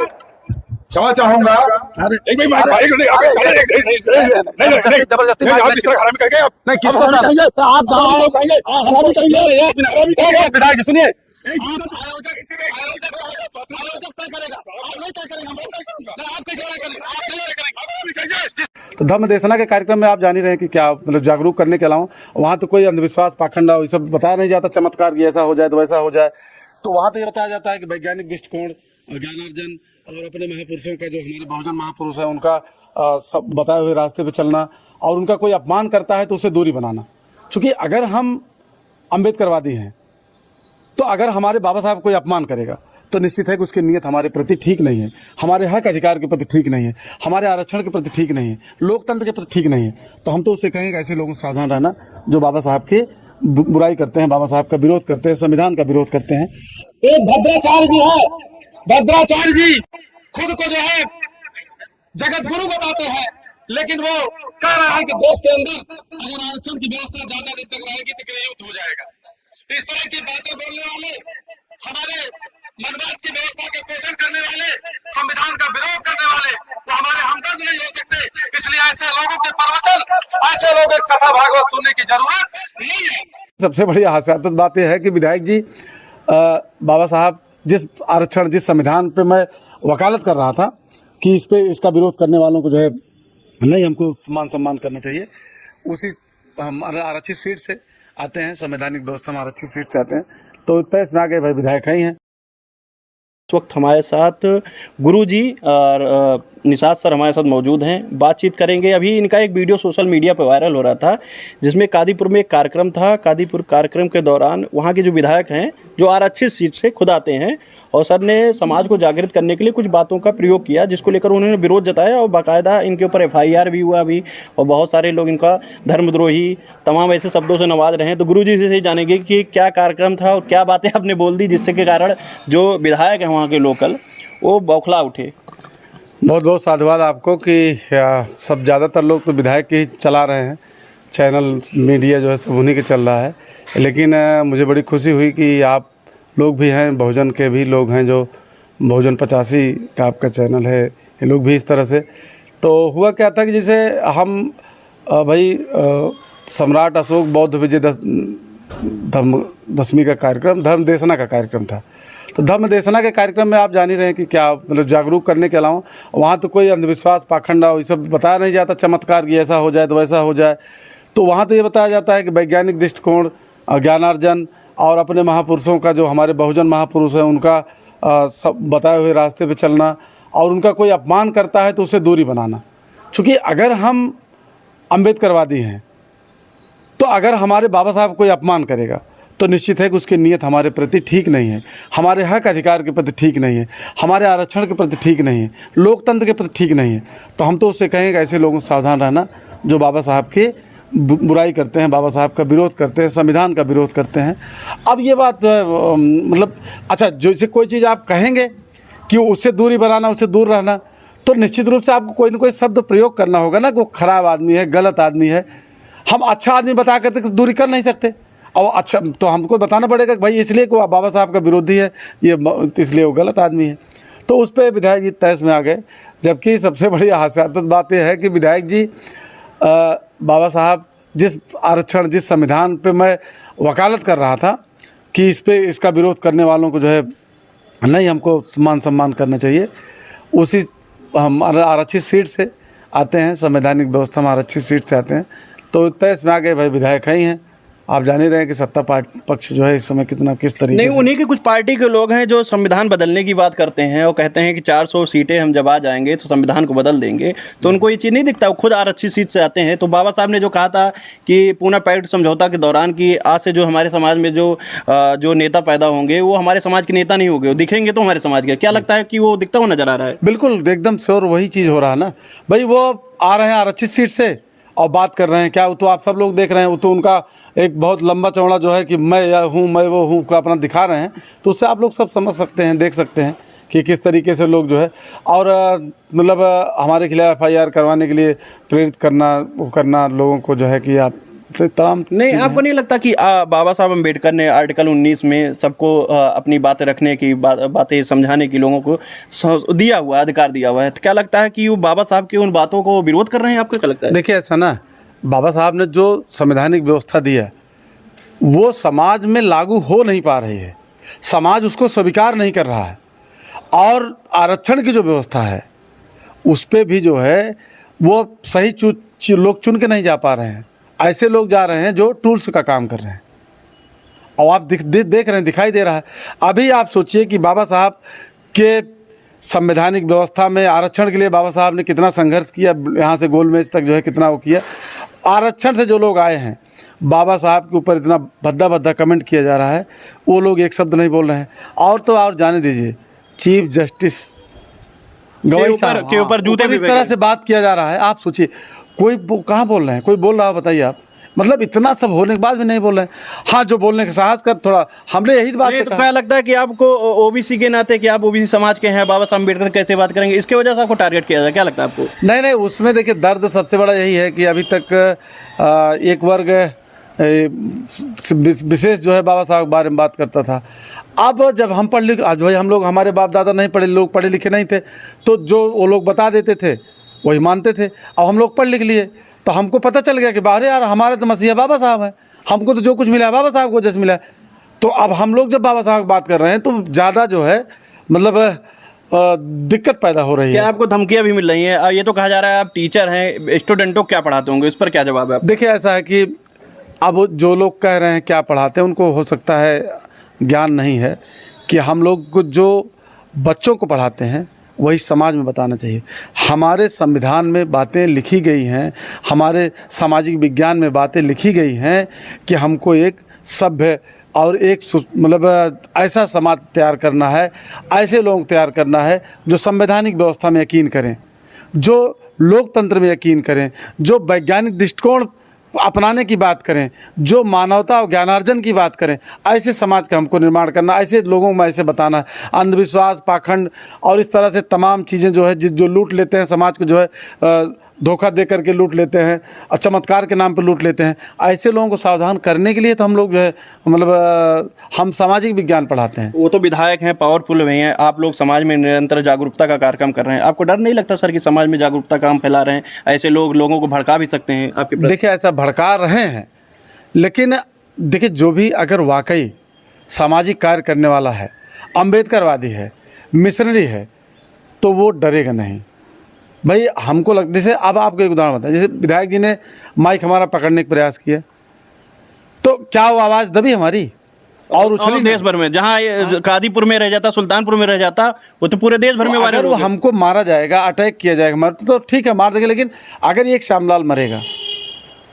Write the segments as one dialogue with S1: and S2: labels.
S1: क्षमा चाहूंगा। एक भाई आप नहीं जबरदस्ती आप इस तरह हरामी करके नहीं किसको आप विधायक जी सुनिए।
S2: तो धर्म देशना के कार्यक्रम में आप जान ही रहे हैं कि क्या मतलब जागरूक करने के अलावा वहाँ तो कोई अंधविश्वास पाखंड ये सब बताया नहीं जाता, चमत्कार की ऐसा हो जाए तो वैसा हो जाए। तो वहाँ तो ये बताया जाता है कि वैज्ञानिक दृष्टिकोण, ज्ञानार्जन और अपने महापुरुषों का जो हमारे बहुजन महापुरुष है उनका सब बताए हुए रास्ते पे चलना, और उनका कोई अपमान करता है तो उससे दूरी बनाना। क्योंकि अगर हम अम्बेडकरवादी हैं तो अगर हमारे बाबा साहब कोई अपमान करेगा तो निश्चित है कि उसकी नीयत हमारे प्रति ठीक नहीं है, हमारे हक अधिकार के प्रति ठीक नहीं है, हमारे आरक्षण के प्रति ठीक नहीं है, लोकतंत्र के प्रति ठीक नहीं है। तो हम तो उससे कहेंगे ऐसे लोगों से सावधान रहना जो बाबा साहब की बुराई करते हैं, बाबा साहब का विरोध करते हैं, संविधान का विरोध करते हैं।
S3: एक भद्राचार्य जी है, भद्राचार्य जी खुद को जो है जगत गुरु बताते हैं, लेकिन वो कह रहा है कि देश के अंदर अगर आरक्षण की व्यवस्था ज्यादा दिन तक रहेगी तो युद्ध हो जाएगा। इस तरह की बातें बोलने वाले, हमारे मनवाद की व्यवस्था का पोषण करने वाले, संविधान का विरोध करने वाले वो हमारे हमदर्द नहीं हो सकते। इसलिए ऐसे लोगों के प्रवचन, ऐसे लोगों की कथा भागवत सुनने की जरूरत नहीं है।
S2: सबसे बड़ी हास्यास्पद बात यह है कि विधायक जी बाबा साहब जिस आरक्षण, जिस संविधान पे मैं वकालत कर रहा था कि इस पे इसका विरोध करने वालों को जो है नहीं, हमको मान सम्मान करना चाहिए, उसी हम आरक्षित सीट से आते हैं, संवैधानिक व्यवस्था में आरक्षित सीट से आते हैं, तो पैस में आ गए भाई विधायक ही हैं।
S4: इस वक्त हमारे साथ गुरुजी और निषाद सर हमारे साथ मौजूद हैं, बातचीत करेंगे। अभी इनका एक वीडियो सोशल मीडिया पर वायरल हो रहा था जिसमें कादीपुर में एक कार्यक्रम था। कादीपुर कार्यक्रम के दौरान वहाँ के जो विधायक हैं जो आरक्षित सीट से खुद आते हैं, और सर ने समाज को जागृत करने के लिए कुछ बातों का प्रयोग किया जिसको लेकर उन्होंने विरोध जताया, और बाकायदा इनके ऊपर FIR भी हुआ अभी, और बहुत सारे लोग इनका धर्मद्रोही तमाम ऐसे शब्दों से नवाज रहे हैं। तो गुरुजी से जानेंगे कि क्या कार्यक्रम था और क्या बातें आपने बोल दी जिससे के कारण जो विधायक हैं वहाँ के लोकल वो बौखला उठे।
S2: बहुत बहुत साधुवाद आपको कि सब ज़्यादातर लोग तो विधायक के ही चला रहे हैं, चैनल मीडिया जो है सब उन्हीं के चल रहा है, लेकिन मुझे बड़ी खुशी हुई कि आप लोग भी हैं, बहुजन के भी लोग हैं, जो बहुजन 85 का आपका चैनल है, ये लोग भी इस तरह से। तो हुआ क्या था कि जैसे हम भाई सम्राट अशोक बौद्ध विजय दशमी का कार्यक्रम धर्म देशना का कार्यक्रम था। तो धर्म देशना के कार्यक्रम में आप जान ही रहे हैं कि क्या मतलब जागरूक करने के अलावा वहाँ तो कोई अंधविश्वास पाखंड ये सब बताया नहीं जाता, चमत्कार की ऐसा हो जाए तो वैसा हो जाए। तो वहाँ तो ये बताया जाता है कि वैज्ञानिक दृष्टिकोण, ज्ञानार्जन और अपने महापुरुषों का जो हमारे बहुजन महापुरुष हैं उनका सब बताए हुए रास्ते पे चलना, और उनका कोई अपमान करता है तो उससे दूरी बनाना। क्योंकि अगर हम अम्बेडकरवादी हैं तो अगर हमारे बाबा साहब कोई अपमान करेगा तो निश्चित है कि उसकी नीयत हमारे प्रति ठीक नहीं है, हमारे हक अधिकार के प्रति ठीक नहीं है, हमारे आरक्षण के प्रति ठीक नहीं है, लोकतंत्र के प्रति ठीक नहीं है। तो हम तो उससे कहेंगे ऐसे लोगों से सावधान रहना जो बाबा साहब की बुराई करते हैं, बाबा साहब का विरोध करते हैं, संविधान का विरोध करते हैं। अब ये बात मतलब अच्छा, जैसे कोई चीज़ आप कहेंगे कि उससे दूरी बनाना, उससे दूर रहना, तो निश्चित रूप से आपको कोई ना कोई शब्द प्रयोग करना होगा ना कि वो खराब आदमी है, गलत आदमी है। हम अच्छा आदमी बता करके तो दूरी कर नहीं सकते, और अच्छा तो हमको बताना पड़ेगा कि भाई इसलिए को बाबा साहब का विरोधी है ये, इसलिए वो गलत आदमी है। तो उस पर विधायक जी तहस में आ गए। जबकि सबसे बड़ी हास्यास्पद बात यह है कि विधायक जी बाबा साहब जिस आरक्षण, जिस संविधान पे मैं वकालत कर रहा था कि इस पे इसका विरोध करने वालों को जो है नहीं, हमको मान सम्मान करना चाहिए, उसी हम आरक्षित सीट से आते हैं, संवैधानिक व्यवस्था में आरक्षित सीट से आते हैं। तो तहस में आ गए भाई विधायक ही हैं। आप जान ही रहे हैं कि सत्ता पक्ष जो है इस समय कितना किस तरीके
S4: नहीं, उन्हीं के कुछ पार्टी के लोग हैं जो संविधान बदलने की बात करते हैं और कहते हैं कि 400 सीटें हम जब आ जाएंगे तो संविधान को बदल देंगे। तो उनको ये चीज़ नहीं दिखता, वो खुद आरक्षित सीट से आते हैं। तो बाबा साहब ने जो कहा था कि पूना पैक्ट समझौता के दौरान कि आज से जो हमारे समाज में जो नेता पैदा होंगे वो हमारे समाज के नेता नहीं होंगे, वो दिखेंगे तो हमारे समाज के। क्या लगता है कि वो दिखता हुआ नजर आ रहा है?
S2: बिल्कुल एकदम श्योर वही चीज़ हो रहा है ना भाई। वो आ रहे हैं आरक्षित सीट से और बात कर रहे हैं क्या, वो तो आप सब लोग देख रहे हैं, वो तो उनका एक बहुत लंबा चौड़ा जो है कि मैं यह हूँ, मैं वो हूँ का अपना दिखा रहे हैं। तो उससे आप लोग सब समझ सकते हैं, देख सकते हैं कि किस तरीके से लोग जो है, और मतलब हमारे खिलाफ FIR करवाने के लिए प्रेरित करना, वो करना लोगों को जो है कि आप तमाम
S4: नहीं,
S2: चीज़ें
S4: आपको नहीं लगता कि बाबा साहब अम्बेडकर ने आर्टिकल 19 में सबको अपनी बातें रखने की बातें समझाने की लोगों को दिया हुआ अधिकार दिया हुआ है, तो क्या लगता है कि वो बाबा साहब की उन बातों को विरोध कर रहे हैं? आपको क्या लगता है?
S2: देखिए ऐसा ना, बाबा साहब ने जो संवैधानिक व्यवस्था दी है वो समाज में लागू हो नहीं पा रही है, समाज उसको स्वीकार नहीं कर रहा है। और आरक्षण की जो व्यवस्था है उस पर भी जो है वो सही लोग चुन के नहीं जा पा रहे हैं, ऐसे लोग जा रहे हैं जो टूल्स का काम कर रहे हैं। और आप देख रहे हैं, दिखाई दे रहा है। अभी आप सोचिए कि बाबा साहब के संवैधानिक व्यवस्था में आरक्षण के लिए बाबा साहब ने कितना संघर्ष किया, यहाँ से गोलमेज तक जो है कितना वो किया। आरक्षण से जो लोग आए हैं, बाबा साहब के ऊपर इतना भद्दा भद्दा कमेंट किया जा रहा है, वो लोग एक शब्द नहीं बोल रहे हैं। और तो और जाने दीजिए, चीफ जस्टिस गवाई साहब के ऊपर जूते इस तरह से बात किया जा रहा है। आप सोचिए, कोई कहाँ बोल रहे हैं? कोई बोल रहा है? बताइए आप। मतलब इतना सब होने के बाद भी नहीं बोल रहे हैं। हाँ, जो बोलने का साहस कर, थोड़ा हमने यही बात
S4: तो क्या लगता है कि आपको ओबीसी के नाते, कि आप ओबीसी समाज के हैं, बाबा साहब अम्बेडकर कैसे बात करेंगे, इसके वजह से आपको टारगेट किया जाए? क्या लगता है आपको?
S2: नहीं, उसमें देखिए दर्द सबसे बड़ा यही है कि अभी तक एक वर्ग विशेष जो है बाबा साहब के बारे में बात करता था। अब जब हम पढ़ लिख, आज भाई हम लोग, हमारे बाप दादा नहीं पढ़े, लोग पढ़े लिखे नहीं थे, तो जो वो लोग बता देते थे वही मानते थे। अब हम लोग पढ़ लिख लिए तो हमको पता चल गया कि बाहर यार हमारे तो मसीहा बाबा साहब हैं, हमको तो जो कुछ मिला बाबा साहब को जैसे मिला। तो अब हम लोग जब बाबा साहब की बात कर रहे हैं तो ज़्यादा जो है मतलब दिक्कत पैदा हो रही है।
S4: क्या आपको धमकियाँ भी मिल रही हैं? ये तो कहा जा रहा है आप टीचर हैं, स्टूडेंटों को क्या पढ़ाते होंगे, इस पर क्या जवाब है?
S2: देखिए ऐसा है कि अब जो लोग कह रहे हैं क्या पढ़ाते हैं, उनको हो सकता है ज्ञान नहीं है कि हम लोग को जो बच्चों को पढ़ाते हैं वही समाज में बताना चाहिए। हमारे संविधान में बातें लिखी गई हैं, हमारे सामाजिक विज्ञान में बातें लिखी गई हैं कि हमको एक सभ्य और एक मतलब ऐसा समाज तैयार करना है, ऐसे लोग तैयार करना है जो संवैधानिक व्यवस्था में यकीन करें, जो लोकतंत्र में यकीन करें, जो वैज्ञानिक दृष्टिकोण अपनाने की बात करें, जो मानवता और ज्ञानार्जन की बात करें। ऐसे समाज का हमको निर्माण करना, ऐसे लोगों में ऐसे बताना है। अंधविश्वास, पाखंड और इस तरह से तमाम चीज़ें जो है जो लूट लेते हैं समाज को, जो है धोखा दे करके लूट लेते हैं और चमत्कार के नाम पर लूट लेते हैं, ऐसे लोगों को सावधान करने के लिए तो हम लोग जो है मतलब हम सामाजिक विज्ञान पढ़ाते हैं।
S4: वो तो विधायक हैं, पावरफुल हुए हैं, आप लोग समाज में निरंतर जागरूकता का कार्यक्रम कर रहे हैं। आपको डर नहीं लगता सर कि समाज में जागरूकता का काम फैला रहे हैं, ऐसे लोग लोगों को भड़का भी सकते हैं आपके प्रति?
S2: देखिए ऐसा भड़का रहे हैं, लेकिन देखिए जो भी अगर वाकई सामाजिक कार्य करने वाला है, अम्बेडकरवादी है, मिशनरी है, तो वो डरेगा नहीं। भाई हमको लगता, जैसे अब आपको एक उदाहरण बताएं, जैसे विधायक जी ने माइक हमारा पकड़ने का प्रयास किया, तो क्या वो आवाज़ दबी हमारी और उछली
S4: देश भर में? जहाँ कादीपुर में रह जाता, सुल्तानपुर में रह जाता, वो तो पूरे देश भर में वायरल।
S2: अगर वो हमको मारा जाएगा, अटैक किया जाएगा, तो ठीक है मार देंगे, लेकिन अगर एक श्यामलाल मरेगा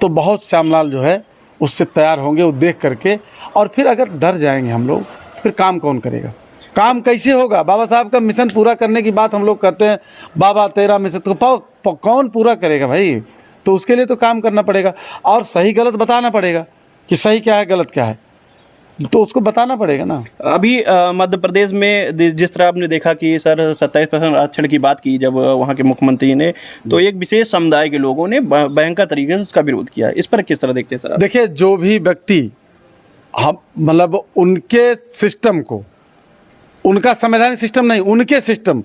S2: तो बहुत श्यामलाल जो है उससे तैयार होंगे वो देख करके। और फिर अगर डर जाएंगे हम लोग तो फिर काम कौन करेगा? काम कैसे होगा? बाबा साहब का मिशन पूरा करने की बात हम लोग करते हैं, बाबा तेरा मिशन, तो कौन पूरा करेगा भाई? तो उसके लिए तो काम करना पड़ेगा और सही गलत बताना पड़ेगा कि सही क्या है गलत क्या है, तो उसको बताना पड़ेगा ना।
S4: अभी मध्य प्रदेश में जिस तरह आपने देखा कि सर 27% आरक्षण की बात की जब वहाँ के मुख्यमंत्री ने, तो एक विशेष समुदाय के लोगों ने भयंकर तरीके से उसका विरोध किया। इस पर किस तरह देखते हैं सर?
S2: देखिए जो भी व्यक्ति हम मतलब उनके सिस्टम को, उनका संवैधानिक सिस्टम नहीं, उनके सिस्टम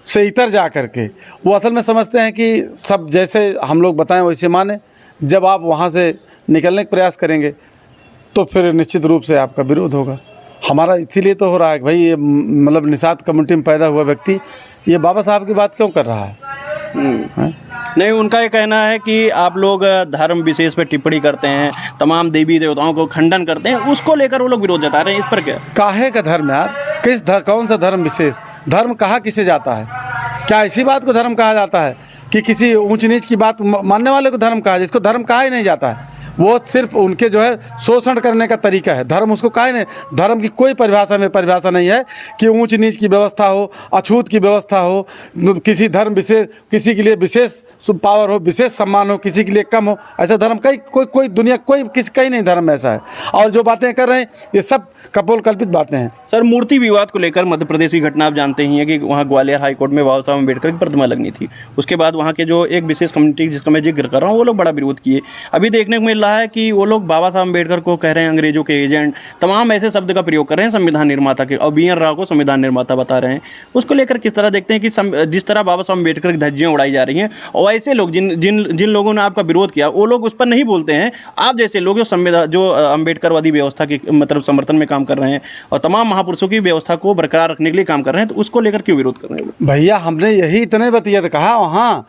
S2: से इतर जा करके वो असल में समझते हैं कि सब जैसे हम लोग बताएं वैसे माने। जब आप वहाँ से निकलने का प्रयास करेंगे तो फिर निश्चित रूप से आपका विरोध होगा। हमारा इसीलिए तो हो रहा है कि भाई ये मतलब निषाद कम्युनिटी में पैदा हुआ व्यक्ति ये बाबा साहब की बात क्यों कर रहा है?
S4: नहीं, उनका ये कहना है कि आप लोग धर्म विशेष पे टिप्पणी करते हैं, तमाम देवी देवताओं को खंडन करते हैं, उसको लेकर वो लोग विरोध जता रहे हैं। इस पर क्या?
S2: काहे का धर्म यार? कौन सा धर्म विशेष? धर्म कहाँ किसे जाता है? क्या इसी बात को धर्म कहा जाता है कि किसी ऊंच नीच की बात मानने वाले को धर्म कहा? जिसको धर्म कहा ही नहीं जाता है, वो सिर्फ उनके जो है शोषण करने का तरीका है। धर्म उसको कहा नहीं। धर्म की कोई परिभाषा नहीं है कि ऊंच नीच की व्यवस्था हो, अछूत की व्यवस्था हो, किसी धर्म विशेष, किसी के लिए विशेष पावर हो, विशेष सम्मान हो, किसी के लिए कम हो। ऐसा धर्म कोई दुनिया कहीं नहीं धर्म ऐसा है। और जो बातें कर रहे हैं ये सब कपोल कल्पित बातें हैं।
S4: सर मूर्ति विवाद को लेकर मध्य प्रदेश की घटना आप जानते ही हैं कि वहाँ ग्वालियर हाई कोर्ट में बाबा साहब अम्बेडकर की प्रतिमा लगनी थी। उसके बाद वहाँ के जो एक विशेष कम्युनिटी जिसका मैं जिक्र कर रहा हूँ वो लोग बड़ा विरोध किए। अभी देखने को मिल रहा है कि वो लोग बाबा साहब अम्बेडकर को कह रहे हैं अंग्रेजों के एजेंट, तमाम ऐसे शब्द का प्रयोग कर रहे हैं संविधान निर्माता के, और BN राव को संविधान निर्माता बता रहे हैं। उसको लेकर किस तरह देखते हैं कि जिस तरह बाबा साहब अम्बेडकर की धज्जियां उड़ाई जा रही हैं, और ऐसे लोग जिन लोगों ने आपका विरोध किया वो लोग उस पर नहीं बोलते हैं। आप जैसे लोग जो अम्बेडकरवादी व्यवस्था की मतलब समर्थन में काम कर रहे हैं और तमाम महापुरुषों की व्यवस्था को बरकरार रखने के लिए काम कर रहे हैं, तो उसको लेकर क्यों विरोध कर रहे हैं?
S2: भैया हमने यही इतने बतिया कहा वहाँ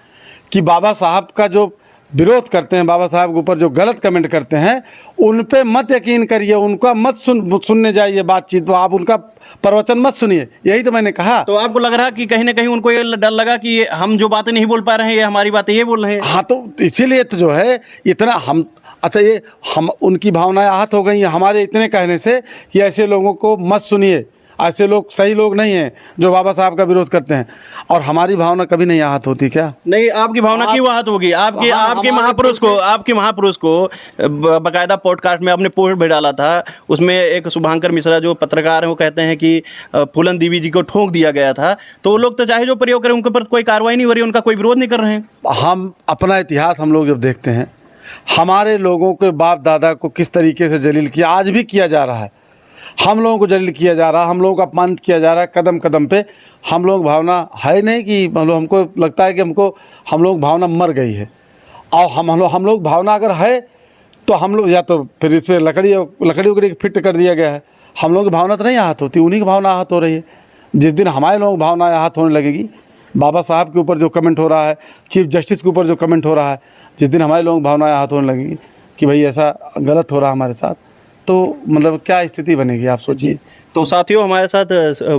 S2: कि बाबा साहब का जो विरोध करते हैं, बाबा साहब के ऊपर जो गलत कमेंट करते हैं, उन पे मत यकीन करिए, उनका मत सुनने जाइए बातचीत, आप उनका प्रवचन मत सुनिए। यही तो मैंने कहा।
S4: तो आपको लग रहा कि कहीं ना कहीं उनको ये डर लगा कि हम जो बातें नहीं बोल पा रहे हैं, ये हमारी बातें ये बोल रहे हैं?
S2: हाँ, तो इसीलिए तो जो है इतना हम अच्छा, ये हम उनकी भावनाएं आहत हो गई हैं हमारे इतने कहने से कि ऐसे लोगों को मत सुनिए, ऐसे लोग सही लोग नहीं हैं जो बाबा साहब का विरोध करते हैं। और हमारी भावना कभी नहीं आहत होती क्या?
S4: नहीं, आपकी भावना क्यों आहत होगी? आपके महापुरुष को बाकायदा पॉडकास्ट में आपने पोस्ट भी डाला था, उसमें एक शुभांकर मिश्रा जो पत्रकार हैं वो कहते हैं कि फूलन देवी जी को ठोक दिया गया था। तो वो लोग तो चाहे जो प्रयोग करें उनके ऊपर कोई कार्रवाई नहीं हो रही, उनका कोई विरोध नहीं कर रहे हैं।
S2: हम अपना इतिहास हम लोग जब देखते हैं, हमारे लोगों के बाप दादा को किस तरीके से जलील किया, आज भी किया जा रहा है। हम लोगों को जलील किया जा रहा है, हम लोगों को अपमानित किया जा रहा है कदम कदम पे। हम लोग भावना है नहीं कि हमको लगता है कि हम लोग भावना मर गई है। और हम लोग भावना अगर है तो हम लोग या तो फिर इस पर लकड़ी फिट कर दिया गया है। हम लोग की भावना तो नहीं आहत होती, उन्हीं की भावना आहत हो रही है। जिस दिन हमारे लोगों की भावना आहत होने लगेगी, बाबा साहब के ऊपर जो कमेंट हो रहा है, चीफ जस्टिस के ऊपर जो कमेंट हो रहा है, जिस दिन हमारे लोगों की भावना आहत होने लगेगी कि भाई ऐसा गलत हो रहा है हमारे साथ, तो मतलब क्या स्थिति बनेगी आप सोचिए।
S4: तो साथियों, हमारे साथ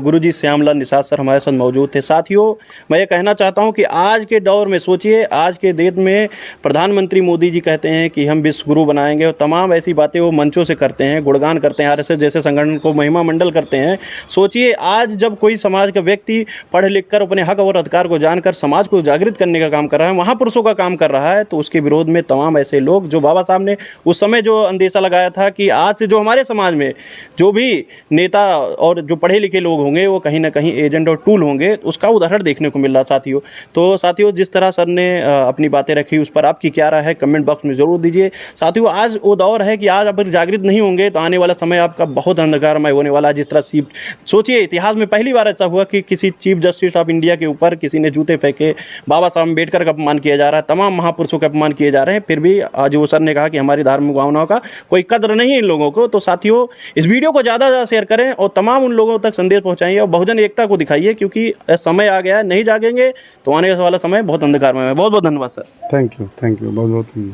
S4: गुरुजी श्यामलाल निषाद सर हमारे साथ मौजूद थे। साथियों, मैं ये कहना चाहता हूँ कि आज के दौर में सोचिए, आज के देश में प्रधानमंत्री मोदी जी कहते हैं कि हम विश्व गुरु बनाएंगे, और तमाम ऐसी बातें वो मंचों से करते हैं, गुणगान करते हैं, RSS जैसे संगठन को महिमा मंडल करते हैं। सोचिए, आज जब कोई समाज का व्यक्ति पढ़ लिख कर अपने हक और अधिकार को जानकर समाज को जागृत करने का काम कर रहा है, महापुरुषों का काम कर रहा है, तो उसके विरोध में तमाम ऐसे लोग, जो बाबा साहब ने उस समय जो अंदेशा लगाया था कि आज से जो हमारे समाज में जो भी नेता और जो पढ़े लिखे लोग होंगे वो कहीं ना कहीं एजेंट और टूल होंगे, उसका उदाहरण देखने को मिल रहा साथियों। तो साथियों, जिस तरह सर ने अपनी बातें रखी, उस पर आपकी क्या राय है कमेंट बॉक्स में ज़रूर दीजिए। साथियों, आज वो दौर है कि आज आप जागृत नहीं होंगे तो आने वाला समय आपका बहुत अंधकारमय होने वाला है। जिस तरह सोचिए, इतिहास में पहली बार ऐसा हुआ कि किसी चीफ जस्टिस ऑफ इंडिया के ऊपर किसी ने जूते फेंके, बाबा साहब अम्बेडकर का अपमान किया जा रहा है, तमाम महापुरुषों का अपमान किए जा रहे हैं, फिर भी आज वो सर ने कहा कि हमारी धार्मिक भावनाओं का कोई कदर नहीं है इन लोगों को। तो साथियों, इस वीडियो को ज़्यादा शेयर करें और तमाम उन लोगों तक संदेश पहुंचाइए और बहुजन एकता को दिखाइए, क्योंकि समय आ गया है, नहीं जागेंगे तो आने वाला समय बहुत अंधकारमय है। बहुत बहुत धन्यवाद सर।
S2: थैंक यू बहुत बहुत।